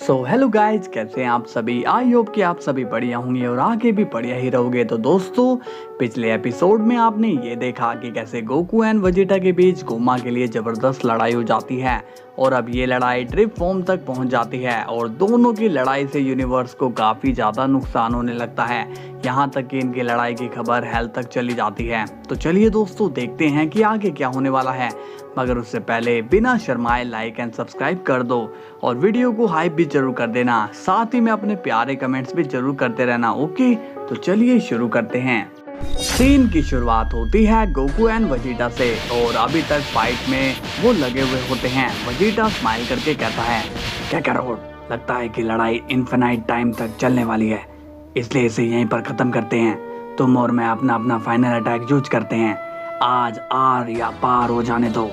So hello guys, कैसे हैं आप सभी। आई होप कि आप सभी बढ़िया होंगे और आगे भी बढ़िया ही रहोगे। तो दोस्तों, पिछले एपिसोड में आपने ये देखा कि कैसे गोकू एंड वेजिटा के बीच गोमा के लिए जबरदस्त लड़ाई हो जाती है और अब ये लड़ाई ड्रिप फॉर्म तक पहुंच जाती है और दोनों की लड़ाई से यूनिवर्स को काफ़ी ज़्यादा नुकसान होने लगता है। यहाँ तक कि इनकी लड़ाई की खबर हेल तक चली जाती है। तो चलिए दोस्तों, देखते हैं कि आगे क्या होने वाला है। मगर उससे पहले बिना शर्माए लाइक एंड सब्सक्राइब कर दो और वीडियो को हाइप भी जरूर कर देना। साथ ही में अपने प्यारे कमेंट्स भी जरूर करते रहना। ओके, तो चलिए शुरू करते हैं। सीन की शुरुआत होती है गोकू एंड वेजिटा से और अभी तक फाइट में वो लगे हुए होते हैं। वेजिटा स्माइल करके कहता है, क्या करो, लगता है कि लड़ाई इनफिनाइट टाइम तक चलने वाली है, इसलिए इसे यहीं पर खत्म करते हैं। तुम और मैं अपना अपना फाइनल अटैक यूज करते हैं। आज आर या पार हो जाने दो।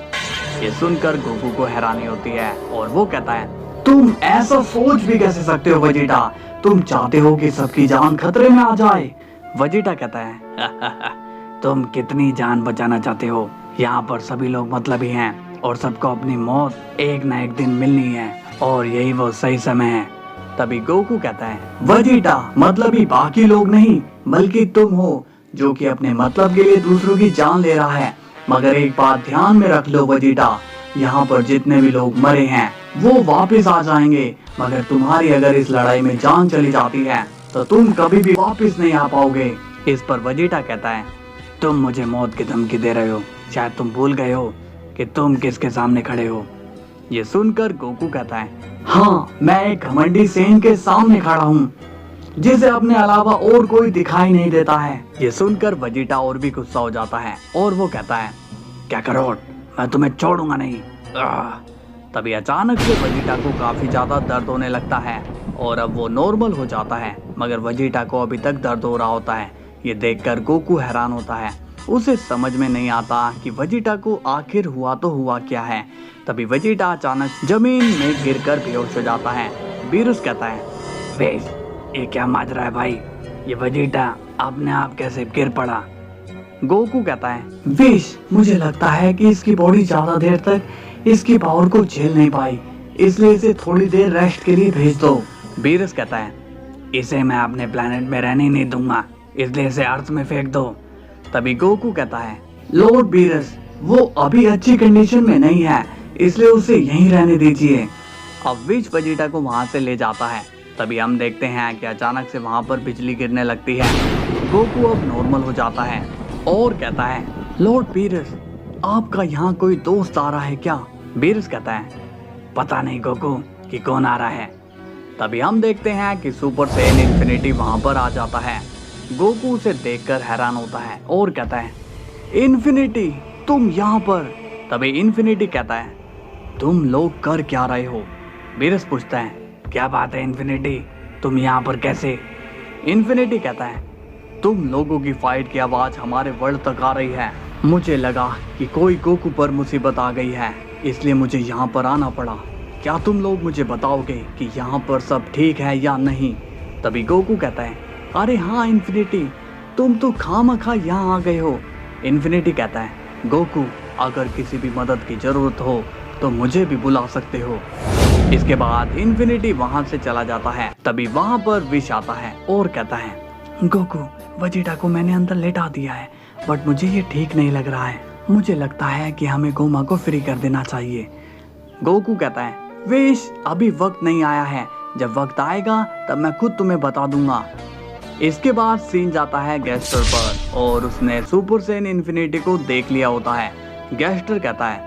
ये सुनकर गोकू को हैरानी होती है और वो कहता है, तुम ऐसा सोच भी कैसे सकते हो वेजिटा? तुम चाहते हो कि सबकी जान खतरे में आ जाए? वेजिटा कहता है, तुम कितनी जान बचाना चाहते हो? यहाँ पर सभी लोग मतलबी हैं और सबको अपनी मौत एक न एक दिन मिलनी है और यही वो सही समय है। तभी गोकू कहता है, वेजिटा, मतलबी बाकी लोग नहीं बल्कि तुम हो जो कि अपने मतलब के लिए दूसरों की जान ले रहा है। मगर एक बात ध्यान में रख लो वेजिटा, यहाँ पर जितने भी लोग मरे हैं वो वापस आ जाएंगे, मगर तुम्हारी अगर इस लड़ाई में जान चली जाती है तो तुम कभी भी वापस नहीं आ पाओगे। इस पर वेजिटा कहता है, तुम मुझे मौत की धमकी दे रहे हो? शायद तुम भूल गए हो कि तुम किसके सामने खड़े हो। ये सुनकर गोकू कहता है, हाँ, मैं एक घमंडी सेन के सामने खड़ा हूँ जिसे अपने अलावा और कोई दिखाई नहीं देता है। ये सुनकर वेजिटा और भी गुस्सा हो जाता है और वो कहता है, क्या करो, मैं तुम्हें छोड़ूंगा नहीं। तभी अचानक से वेजिटा को काफी ज्यादा दर्द होने लगता है और अब वो नॉर्मल हो जाता है, मगर वेजिटा को अभी तक दर्द हो रहा होता है। ये देखकर गोकू हैरान होता है। उसे समझ में नहीं आता कि वेजिटा को आखिर हुआ तो हुआ क्या है। तभी वेजिटा अचानक जमीन में गिरकर बेहोश हो जाता है। बीरुस कहता है, बेश, ये क्या माजरा है भाई? ये वेजिटा अपने आप कैसे गिर पड़ा? गोकू कहता है, विश, मुझे लगता है कि इसकी बॉडी ज्यादा देर तक इसकी पावर को झेल नहीं पाई, इसलिए इसे थोड़ी देर रेस्ट के लिए भेज दो। बीरस कहता है, इसे मैं अपने प्लेनेट में रहने नहीं दूंगा, इसलिए इसे अर्थ में फेंक दो। तभी गोकू कहता है, लॉर्ड बीरस, वो अभी अच्छी कंडीशन में नहीं है, इसलिए उसे यहीं रहने दीजिए। अब विश वेजिटा को वहां से ले जाता है। तभी हम देखते हैं कि अचानक से वहां पर बिजली गिरने लगती है। गोकू अब नॉर्मल हो जाता है और कहता है, लॉर्ड बीरस, आपका यहाँ कोई दोस्त आ रहा है क्या? बीरस कहता है, पता नहीं गोकू कि कौन आ रहा है। तभी हम देखते हैं कि सुपर सेन इन्फिनिटी वहां पर आ जाता है। गोकू उसे देखकर हैरान होता है और कहता है, इन्फिनिटी, तुम यहाँ पर? तभी इन्फिनिटी कहता है, तुम लोग कर क्या रहे हो? बीरस पूछता है, क्या बात है इन्फिनिटी, तुम यहाँ पर कैसे? इन्फिनिटी कहता है, तुम लोगों की फाइट की आवाज हमारे वर्ल्ड तक आ रही है। मुझे लगा कि कोई गोकू पर मुसीबत आ गई है, इसलिए मुझे यहाँ पर आना पड़ा। क्या तुम लोग मुझे बताओगे कि यहाँ पर सब ठीक है या नहीं? तभी गोकू कहता है, अरे हाँ इन्फिनिटी, तुम तो खामखा यहाँ आ गए हो। इन्फिनिटी कहता है, गोकू, अगर किसी भी मदद की जरूरत हो तो मुझे भी बुला सकते हो। इसके बाद इन्फिनिटी वहां से चला जाता है। तभी वहां पर विश आता है और कहता है, गोकू, वेजिटा को मैंने अंदर लेटा दिया है, बट मुझे ये ठीक नहीं लग रहा है। मुझे लगता है कि हमें गोमा को फ्री कर देना चाहिए। गोकू कहता है, विश, अभी वक्त नहीं आया है, जब वक्त आएगा तब मैं खुद तुम्हें बता दूंगा। इसके बाद सीन जाता है गैस्टर पर और उसने सुपर सेन इन्फिनिटी को देख लिया होता है। गैस्टर कहता है,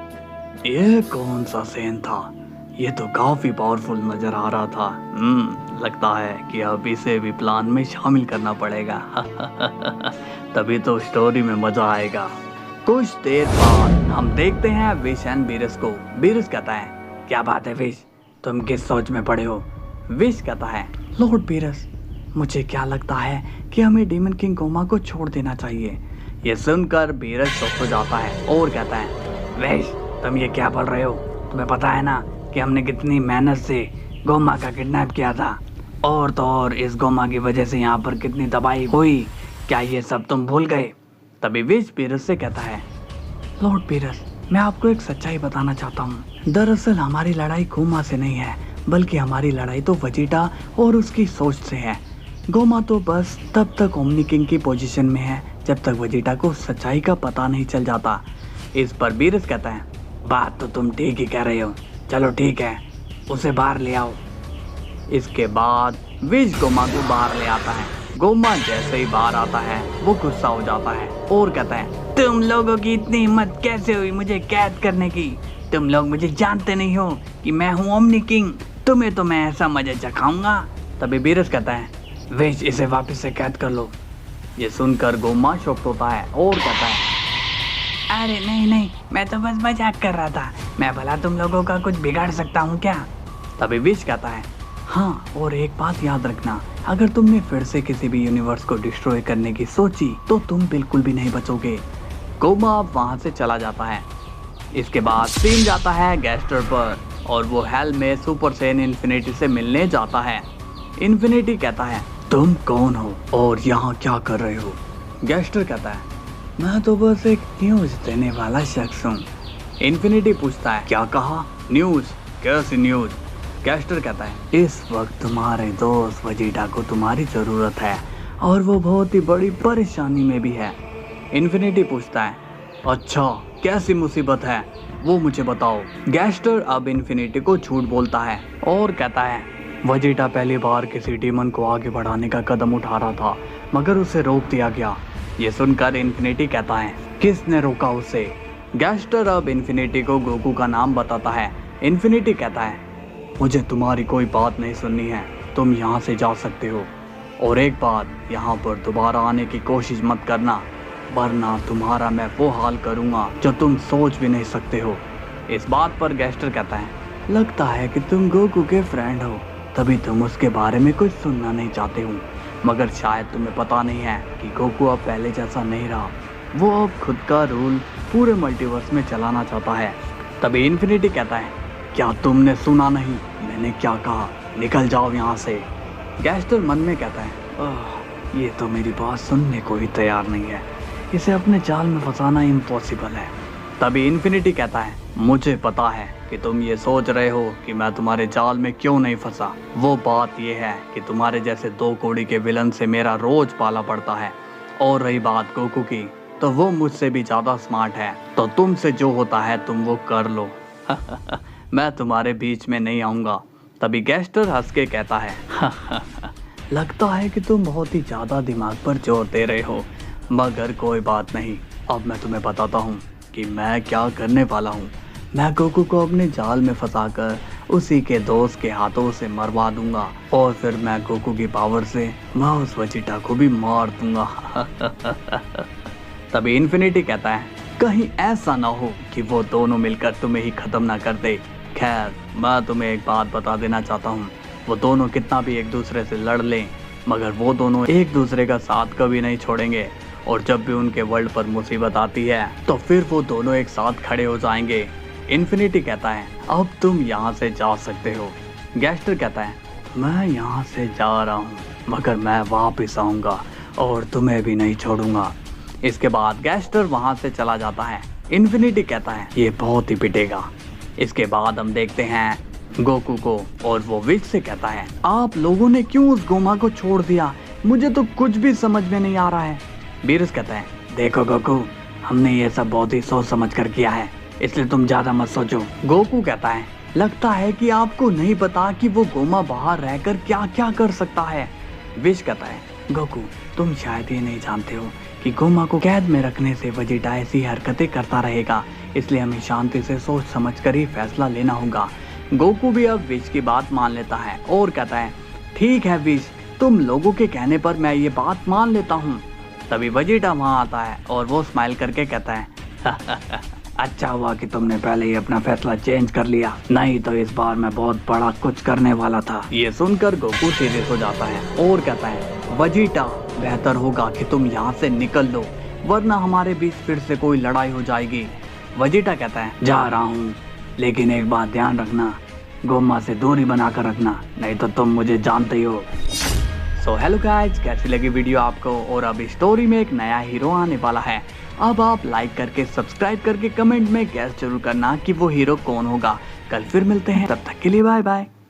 ये कौन सा सेन था? ये तो काफी पावरफुल नजर आ रहा था। लगता है कि अब इसे भी प्लान में शामिल करना पड़ेगा। तभी तो स्टोरी में मजा आएगा। कुछ देर बाद हम देखते हैं विश एंड बीरस को। बीरस कहता है, क्या बात है विश, तुम किस सोच में पड़े हो? विश कहता है, लॉर्ड बीरस, मुझे क्या लगता है कि हमें डीमन किंग गोमा को छोड़ देना चाहिए। ये सुनकर बीरस चौंक हो जाता है और कहता है, विश, तुम ये क्या बोल रहे हो? तुम्हें पता है ना कि हमने कितनी मेहनत से गोमा का किडनैप किया था, और तो और इस गोमा की वजह से यहाँ पर कितनी तबाही हुई। क्या ये सब तुम भूल गए? तभी विश बीरस से कहता है, लॉर्ड बीरस, मैं आपको एक सच्चाई बताना चाहता हूँ। दरअसल हमारी लड़ाई गोमा से नहीं है, बल्कि हमारी लड़ाई तो वेजिटा और उसकी सोच से है। गोमा तो बस तब तक ओमनी किंग की पोजीशन में है जब तक वेजिटा को सच्चाई का पता नहीं चल जाता। इस पर बीरस कहता है, बात तो तुम ठीक ही कह रहे हो, चलो ठीक है, उसे बाहर ले आओ। इसके बाद विश गोमा को बाहर ले आता है। गोमा जैसे ही बाहर आता है वो गुस्सा हो जाता है और कहता है, तुम लोगों की इतनी हिम्मत कैसे हुई मुझे कैद करने की? तुम लोग मुझे जानते नहीं हो कि मैं हूँ ओमनी किंग, तुम्हें तो मैं ऐसा मजा चखाऊंगा। तभी बीरस कहता है, विश इसे वापस से कैद कर लो। ये सुनकर गोमा शॉक्ड होता है और कहता है, अरे नहीं, मैं तो बस मजाक कर रहा था, मैं भला तुम लोगों का कुछ बिगाड़ सकता हूँ क्या? तभी विश कहता है, हाँ, और एक बात याद रखना, अगर तुमने फिर से किसी भी यूनिवर्स को डिस्ट्रॉय करने की सोची तो तुम बिल्कुल भी नहीं बचोगे। गोमा अब वहाँ से चला जाता है। इसके बाद सीन जाता है गैस्टर पर और वो हेल में सुपर सेन इन्फिनिटी से मिलने जाता है। इन्फिनिटी कहता है, तुम कौन हो और यहाँ क्या कर रहे हो? गैस्टर कहता है, मैं तो बस एक न्यूज देने वाला शख्स हूँ। इन्फिनिटी पूछता है, क्या कहा? न्यूज? कैसी न्यूज? गैस्टर कहता है, इस वक्त तुम्हारे दोस्त वेजिटा को तुम्हारी जरूरत है और वो बहुत ही बड़ी परेशानी में भी है। इन्फिनिटी पूछता है, अच्छा कैसी मुसीबत है वो मुझे बताओ। गैस्टर अब इन्फिनिटी को झूठ बोलता है और कहता है, वेजिटा पहली बार किसी डीमन को आगे बढ़ाने का कदम उठा रहा था मगर उसे रोक दिया गया। ये सुनकर इन्फिनिटी कहता है, किसने रोका उसे? गैस्टर अब इन्फिनिटी को गोकू का नाम बताता है। इन्फिनिटी कहता है, मुझे तुम्हारी कोई बात नहीं सुननी है, तुम यहाँ से जा सकते हो, और एक बात, यहाँ पर दोबारा आने की कोशिश मत करना वरना तुम्हारा मैं वो हाल करूँगा जो तुम सोच भी नहीं सकते हो। इस बात पर गैस्टर कहता है, लगता है कि तुम गोकू के फ्रेंड हो तभी तुम उसके बारे में कुछ सुनना नहीं चाहते हो, मगर शायद तुम्हें पता नहीं है कि गोकू अब पहले जैसा नहीं रहा, वो अब खुद का रूल पूरे मल्टीवर्स में चलाना चाहता है। तभी इन्फिनिटी कहता है, क्या तुमने सुना नहीं मैंने क्या कहा? निकल जाओ यहाँ से। गैस्टर मन में कहता है, ये तो मेरी बात सुनने को ही तैयार नहीं है, इसे अपने जाल में फंसाना इम्पॉसिबल है। तभी इन्फिनिटी कहता है, मुझे पता है कि तुम ये सोच रहे हो कि मैं तुम्हारे जाल में क्यों नहीं फंसा। वो बात ये है कि तुम्हारे जैसे 2 कौड़ी के विलन से मेरा रोज पाला पड़ता है, और रही बात गोकू की तो वो मुझसे भी ज़्यादा स्मार्ट है, तो तुमसे जो होता है तुम वो कर लो। मैं तुम्हारे बीच में नहीं आऊँगा। तभी गैस्टर हंस के कहता है, लगता है कि तुम बहुत ही ज़्यादा दिमाग पर जोर दे रहे हो, मगर कोई बात नहीं, अब मैं तुम्हें बताता हूँ कि मैं क्या करने वाला हूँ। मैं गोकू को अपने जाल में फंसाकर उसी के दोस्त के हाथों से मरवा दूंगा, और फिर मैं गोकू की पावर से मैं उस वेजिटा को भी मार दूंगा। तभी इन्फिनिटी कहता है, कहीं ऐसा ना हो कि वो दोनों मिलकर तुम्हें ही खत्म ना कर दे। खैर, मैं तुम्हें एक बात बता देना चाहता हूँ, वो दोनों कितना भी एक दूसरे से लड़ लें मगर वो दोनों एक दूसरे का साथ कभी नहीं छोड़ेंगे, और जब भी उनके वर्ल्ड पर मुसीबत आती है तो फिर वो दोनों एक साथ खड़े हो जाएंगे। इन्फिनिटी कहता है, अब तुम यहाँ से जा सकते हो। गैस्टर कहता है, मैं यहाँ से जा रहा हूँ मगर मैं वापस आऊँगा और तुम्हें भी नहीं छोड़ूंगा। इसके बाद गैस्टर वहाँ से चला जाता है। इन्फिनिटी कहता है, ये बहुत ही पिटेगा। इसके बाद हम देखते हैं गोकू को, और वो विच से कहता है, आप लोगों ने क्यों उस गोमा को छोड़ दिया? मुझे तो कुछ भी समझ में नहीं आ रहा है। बीरस कहता है, देखो गोकू, हमने ये सब बहुत ही सोच समझ कर किया है, इसलिए तुम ज्यादा मत सोचो। गोकू कहता है, लगता है कि आपको नहीं पता कि वो गोमा बाहर रहकर क्या क्या कर सकता है। विश कहता है, गोकू, तुम शायद ये नहीं जानते हो कि गोमा को कैद में रखने से वेजिटा ऐसी हरकतें करता रहेगा, इसलिए हमें शांति से सोच समझ कर ही फैसला लेना होगा। गोकू भी अब विश की बात मान लेता है और कहता है, ठीक है विश, तुम लोगों के कहने पर मैं ये बात मान लेता हूँ। तभी वेजिटा वहाँ आता है और वो स्माइल करके कहता है, अच्छा हुआ कि तुमने पहले ही अपना फैसला चेंज कर लिया, नहीं तो इस बार मैं बहुत बड़ा कुछ करने वाला था। ये सुनकर गोकू सीरियस हो जाता है और कहता है, वेजिटा, बेहतर होगा कि तुम यहाँ से निकल लो, वरना हमारे बीच फिर से कोई लड़ाई हो जाएगी। वेजिटा कहता है, जा रहा हूँ, लेकिन एक बात ध्यान रखना, गोमा से दूरी बनाकर रखना, नहीं तो तुम मुझे जानते ही हो। सो हेलो गाइज, कैसी लगी वीडियो आपको? और अब स्टोरी में एक नया हीरो आने वाला है। अब आप लाइक करके, सब्सक्राइब करके, कमेंट में गैस जरूर करना कि वो हीरो कौन होगा। कल फिर मिलते हैं, तब तक के लिए बाय बाय।